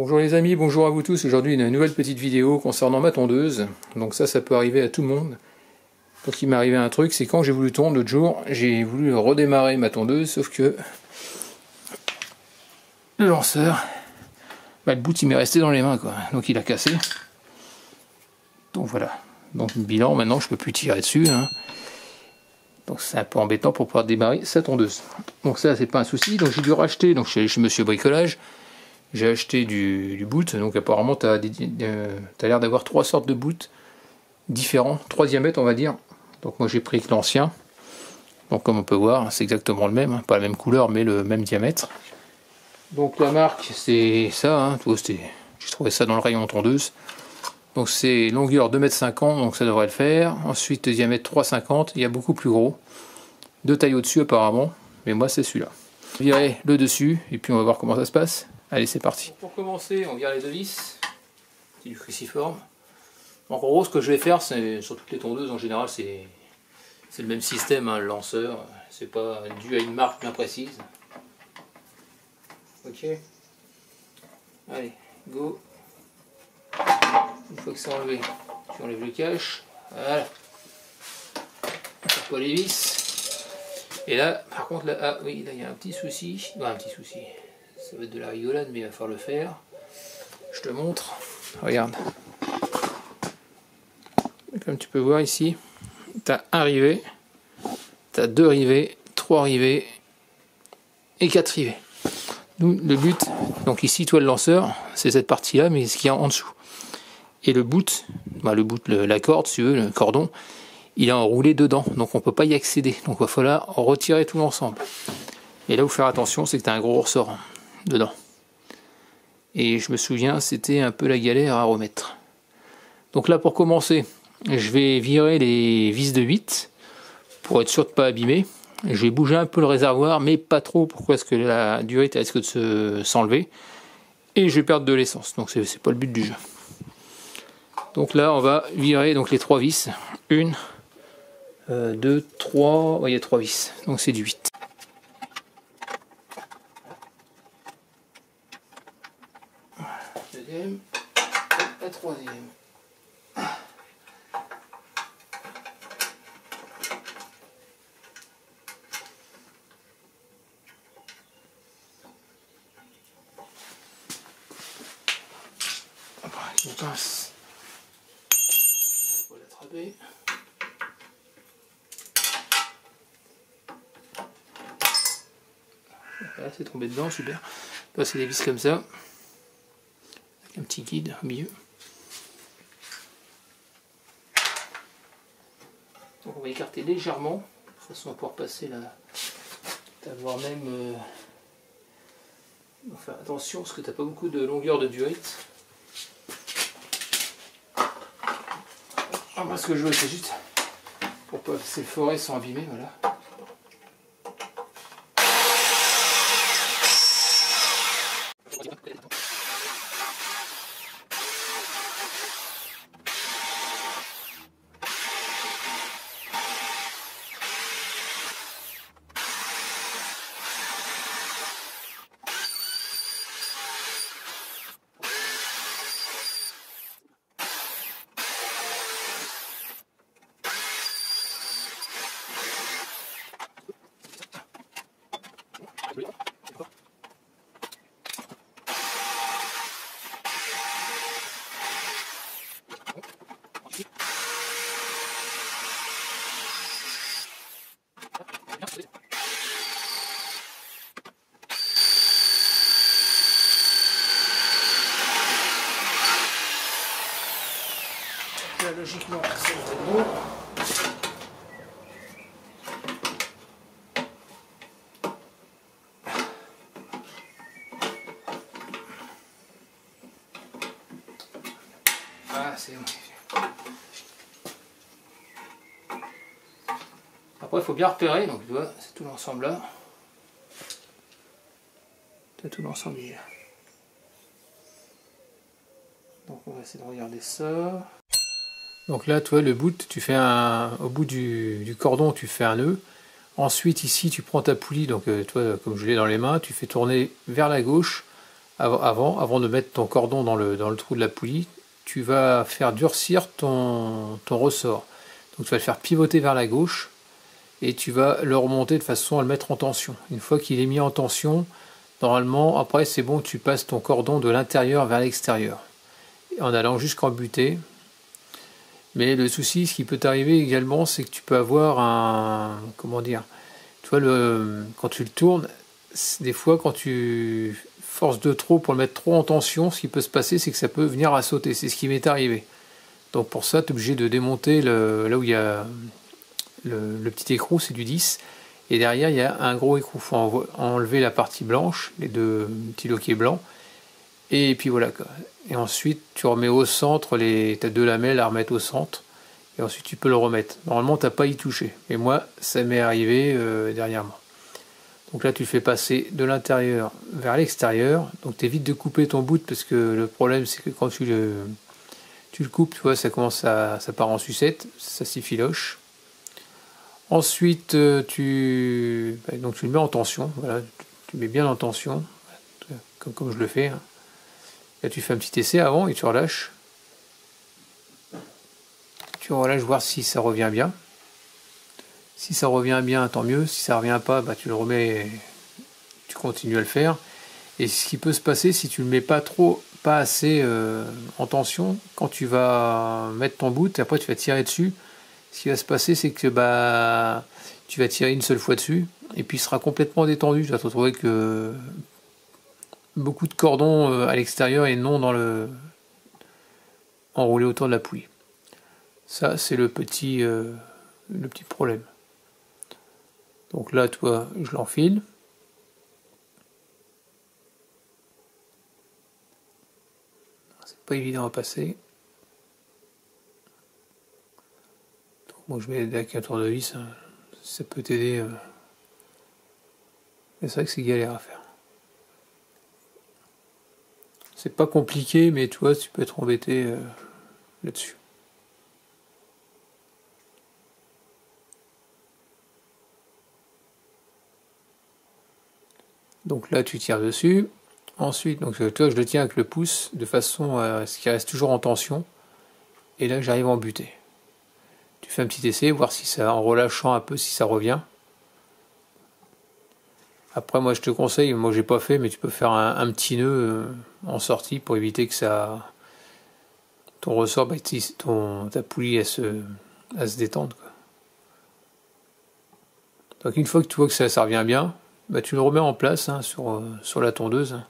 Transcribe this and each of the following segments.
Bonjour les amis, bonjour à vous tous. Aujourd'hui une nouvelle petite vidéo concernant ma tondeuse. Donc ça peut arriver à tout le monde. Donc il m'est arrivé un truc, c'est quand j'ai voulu tondre l'autre jour, j'ai voulu redémarrer ma tondeuse, sauf que le lanceur, le bout il m'est resté dans les mains quoi. Donc il a cassé. Donc voilà. Donc bilan, maintenant je peux plus tirer dessus. Donc c'est un peu embêtant pour pouvoir démarrer sa tondeuse. Donc ça c'est pas un souci. Donc j'ai dû racheter, donc chez Monsieur Bricolage. J'ai acheté du boot, donc apparemment tu as l'air d'avoir 3 sortes de boot différents, 3 diamètres on va dire. Donc moi j'ai pris que l'ancien, donc comme on peut voir c'est exactement le même, pas la même couleur mais le même diamètre. Donc la marque c'est ça, j'ai trouvé ça dans le rayon tondeuse. Donc c'est longueur 2,50 m, donc ça devrait le faire. Ensuite diamètre 3,50 m, il y a beaucoup plus gros. 2 tailles au-dessus apparemment, mais moi c'est celui-là. Je virerai le dessus et puis on va voir comment ça se passe. Allez, c'est parti. Pour commencer, on vire les deux vis. C'est du cruciforme. Donc en gros, ce que je vais faire, c'est sur toutes les tondeuses en général, c'est le même système, le lanceur. C'est pas dû à une marque bien précise. Ok. Allez, go. Une fois que c'est enlevé, tu enlèves le cache. Voilà. On ne pas les vis. Et là, par contre, là, ah oui, là il y a un petit souci. Non, un petit souci. Ça va être de la rigolade, mais il va falloir le faire. Je te montre. Regarde. Comme tu peux voir ici, tu as un rivet, tu as 2 rivets, 3 rivets et 4 rivets. Nous, le but, donc ici, toi le lanceur, c'est cette partie-là, mais ce qu'il y a en dessous. Et le boot, la corde, si tu veux, le cordon, il est enroulé dedans, donc on ne peut pas y accéder. Donc il va falloir retirer tout l'ensemble. Et là où faire attention, c'est que tu as un gros ressort dedans. Et je me souviens, c'était un peu la galère à remettre. Donc là, pour commencer, je vais virer les vis de 8 pour être sûr de ne pas abîmer. Je vais bouger un peu le réservoir, mais pas trop, pourquoi est-ce que la durée risque de s'enlever. Et je vais perdre de l'essence, donc c'est pas le but du jeu. Donc là, on va virer donc les 3 vis. 1, 2, 3, il y a 3 vis, donc c'est du 8. Deuxième, la troisième. Avec une pince, il faut l'attraper. Voilà, c'est tombé dedans, super. Là, c'est des vis comme ça. Un petit guide au milieu. Donc on va écarter légèrement, de façon à pouvoir passer là, d'avoir même... Enfin attention parce que tu n'as pas beaucoup de longueur de durite. Moi ce que je veux c'est juste pour pas que ces forêts sont abîmées, voilà. Là, logiquement, ça devrait être bon. Ah, c'est bon. Après, il faut bien repérer, donc tu vois, c'est tout l'ensemble là. C'est tout l'ensemble là. Donc on va essayer de regarder ça. Donc là, tu vois, le bout, tu fais au bout du cordon, tu fais un nœud. Ensuite, ici, tu prends ta poulie, donc toi, comme je l'ai dans les mains, tu fais tourner vers la gauche Avant de mettre ton cordon dans le trou de la poulie, tu vas faire durcir ton ressort. Donc tu vas le faire pivoter vers la gauche et tu vas le remonter de façon à le mettre en tension. Une fois qu'il est mis en tension, normalement, après c'est bon, tu passes ton cordon de l'intérieur vers l'extérieur en allant jusqu'en butée. Mais le souci, ce qui peut t'arriver également, c'est que tu peux avoir un... Comment dire? Tu vois, quand tu le tournes, des fois quand tu forces de trop pour le mettre trop en tension, ce qui peut se passer, c'est que ça peut venir à sauter. C'est ce qui m'est arrivé. Donc pour ça, tu es obligé de démonter là où il y a le petit écrou, c'est du 10. Et derrière, il y a un gros écrou. Il faut enlever la partie blanche, les deux petits loquets blancs. Et puis voilà quoi. Et ensuite, tu remets au centre, tu as deux lamelles à remettre au centre. Et ensuite, tu peux le remettre. Normalement, tu n'as pas y touché. Mais moi, ça m'est arrivé dernièrement. Donc là, tu le fais passer de l'intérieur vers l'extérieur. Donc tu évites de couper ton bout parce que le problème, c'est que quand tu le coupes, tu vois, ça part en sucette, ça s'effiloche. Ensuite, donc tu le mets en tension. Voilà, tu mets bien en tension, comme je le fais. Hein. Là, tu fais un petit essai avant et tu relâches. Tu relâches voir si ça revient bien. Si ça revient bien, tant mieux. Si ça revient pas, bah, tu le remets, tu continues à le faire. Et ce qui peut se passer si tu le mets pas assez en tension, quand tu vas mettre ton bout, et après tu vas tirer dessus, ce qui va se passer, c'est que bah tu vas tirer une seule fois dessus, et puis il sera complètement détendu. Tu vas te retrouver avec beaucoup de cordons à l'extérieur et non enroulé autour de la poulie. Ça, c'est le petit problème. Donc là, toi, je l'enfile. C'est pas évident à passer. Donc, moi, je mets avec un tournevis, hein. Ça peut t'aider. Mais c'est vrai que c'est galère à faire. C'est pas compliqué, mais tu vois, tu peux être embêté là-dessus. Donc là, tu tires dessus. Ensuite, donc toi, je le tiens avec le pouce de façon à ce qu'il reste toujours en tension. Et là, j'arrive à en buter. Tu fais un petit essai, voir si ça, en relâchant un peu, si ça revient. Après, moi, je te conseille, moi, j'ai pas fait, mais tu peux faire un petit nœud en sortie pour éviter que ton ressort, bah, ta poulie, à se détendre, quoi. Donc, une fois que tu vois que ça revient bien, bah, tu le remets en place hein, sur la tondeuse.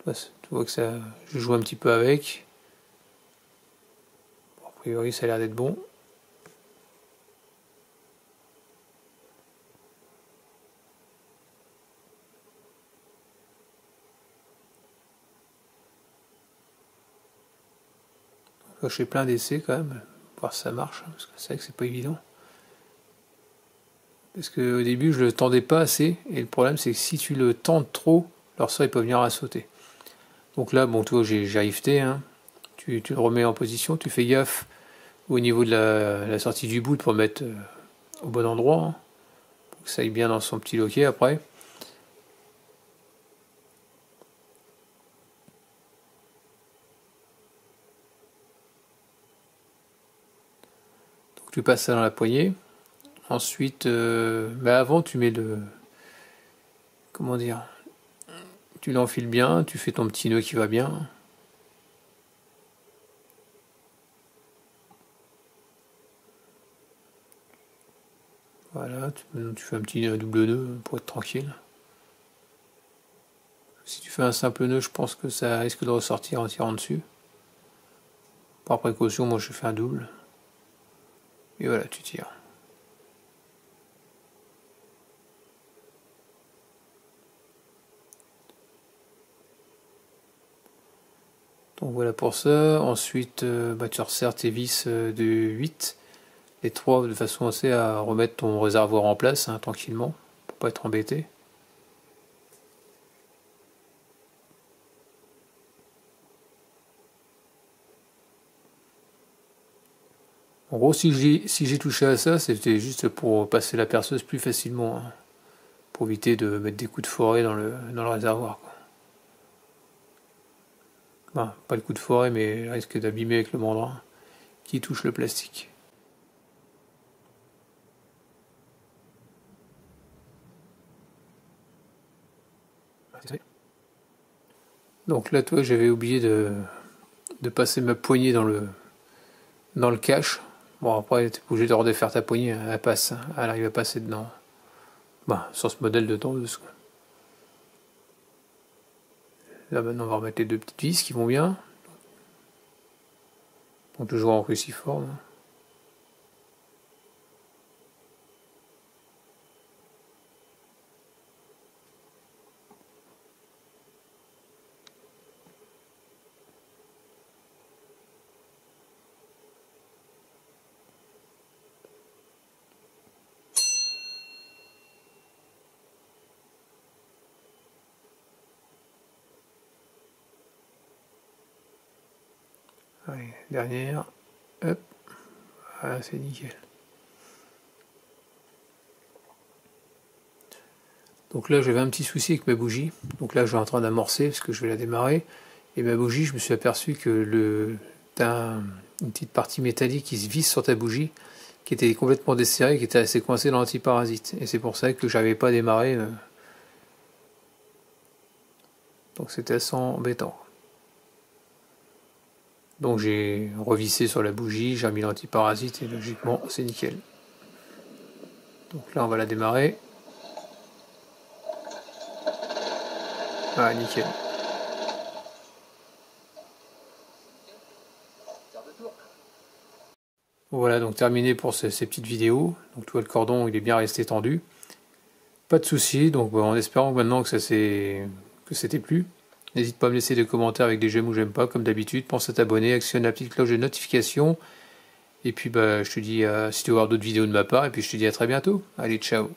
Tu vois que je joue un petit peu avec. Bon, a priori, ça a l'air d'être bon. Je fais plein d'essais quand même, pour voir si ça marche, hein, parce que c'est vrai que c'est pas évident. Parce qu'au début, je le tendais pas assez, et le problème, c'est que si tu le tends trop, alors ça, il peut venir à sauter. Donc là, bon, tu vois, j'ai arriveté, hein. Tu le remets en position, tu fais gaffe au niveau de la sortie du bout pour le mettre au bon endroit, hein, pour que ça aille bien dans son petit loquet après. Donc tu passes ça dans la poignée. Ensuite, avant, tu mets comment dire, tu l'enfiles bien, tu fais ton petit nœud qui va bien. Voilà, tu fais un double nœud pour être tranquille. Si tu fais un simple nœud, je pense que ça risque de ressortir en tirant dessus. Par précaution, moi je fais un double. Et voilà, tu tires. Donc voilà pour ça. Ensuite, tu resserres tes vis de 8. Les 3 de façon assez à remettre ton réservoir en place hein, tranquillement, pour pas être embêté. En gros, si j'ai touché à ça, c'était juste pour passer la perceuse plus facilement, hein, pour éviter de mettre des coups de forêt dans le réservoir, quoi. Enfin, pas le coup de forêt, mais le risque d'abîmer avec le mandrin qui touche le plastique. Donc là, toi, j'avais oublié de passer ma poignée dans le cache. Bon, après, t'es obligé de redéfaire ta poignée, elle passe, elle arrive à passer dedans. Bah, sur ce modèle de tondeuse, quoi. Là, maintenant, on va remettre les deux petites vis qui vont bien. Donc, toujours en cruciforme. Allez, dernière. Hop. Voilà, c'est nickel. Donc là, j'avais un petit souci avec ma bougie. Donc là, je suis en train d'amorcer parce que je vais la démarrer. Et ma bougie, je me suis aperçu que t'as une petite partie métallique qui se visse sur ta bougie, qui était complètement desserrée, qui était assez coincée dans l'antiparasite. Et c'est pour ça que j'avais pas démarré. Donc c'était assez embêtant. Donc j'ai revissé sur la bougie, j'ai remis l'antiparasite et logiquement c'est nickel. Donc là on va la démarrer. Ah nickel. Voilà, donc terminé pour ces petites vidéos. Donc tu vois, le cordon il est bien resté tendu. Pas de soucis, donc en espérant maintenant que c'était plu. N'hésite pas à me laisser des commentaires avec des j'aime ou j'aime pas, comme d'habitude. Pense à t'abonner, actionne la petite cloche de notification. Et puis je te dis si tu veux voir d'autres vidéos de ma part, et puis je te dis à très bientôt. Allez, ciao.